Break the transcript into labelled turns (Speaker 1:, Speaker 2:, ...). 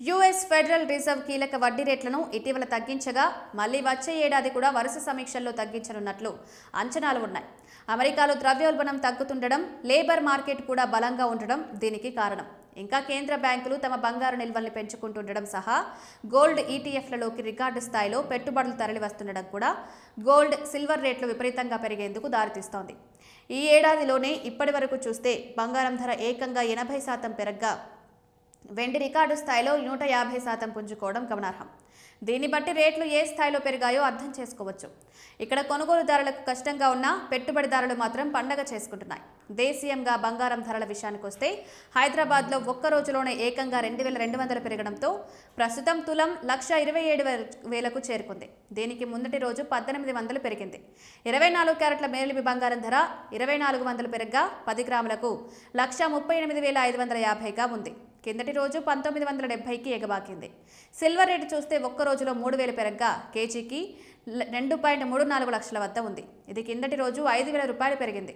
Speaker 1: US federal reserve కీలక వడ్డీ రేట్లను ఇటీవల తగ్గించగా మళ్లీ వచ్చే ఏడాది కూడా వరుస సమీక్షల్లో తగ్గించనున్నట్లు అంచనాలు ఉన్నాయి. అమెరికాలో ద్రవ్యోల్బణం తగ్గుతుండడం, లేబర్ మార్కెట్ కూడా బలంగా ఉండడం దీనికి కారణం. ఇంకా కేంద్ర బ్యాంకులు తమ బంగారు నిల్వల్ని పెంచుకుంటుండడం సహా గోల్డ్ ఈటీఎఫ్లలోకి రికార్డు స్థాయిలో పెట్టుబడులు తరలివస్తుండడం కూడా గోల్డ్, సిల్వర్ రేట్లు విపరీతంగా పెరిగేందుకు దారితీస్తోంది. ఈ ఏడాదిలోనే ఇప్పటి వరకు చూస్తే బంగారం ధర ఏకంగా 80% పెరగ్గా వెండి రికార్డు స్థాయిలో 150% పుంజుకోవడం గమనార్హం. దీన్ని బట్టి రేట్లు ఏ స్థాయిలో పెరిగాయో అర్థం చేసుకోవచ్చు. ఇక్కడ కొనుగోలుదారులకు కష్టంగా ఉన్నా పెట్టుబడిదారులు మాత్రం పండగ చేసుకుంటున్నాయి. దేశీయంగా బంగారం ధరల విషయానికి వస్తే హైదరాబాద్లో ఒక్క రోజులోనే ఏకంగా 2200 పెరగడంతో ప్రస్తుతం తులం 1,27,000కు చేరుకుంది. దీనికి ముందటి రోజు 1800 పెరిగింది. 24 క్యారెట్ల మేలిమి బంగారం ధర 2400 పెరగ్గా 10 గ్రాములకు 1,38,550గా ఉంది. కిందటి రోజు 1970కి ఎగబాకింది. సిల్వర్ రేటు చూస్తే ఒక్క రోజులో 3000 పెరగ్గా కేజీకి 2.34 లక్షల వద్ద ఉంది. ఇది కిందటి రోజు 5,000 రూపాయలు పెరిగింది.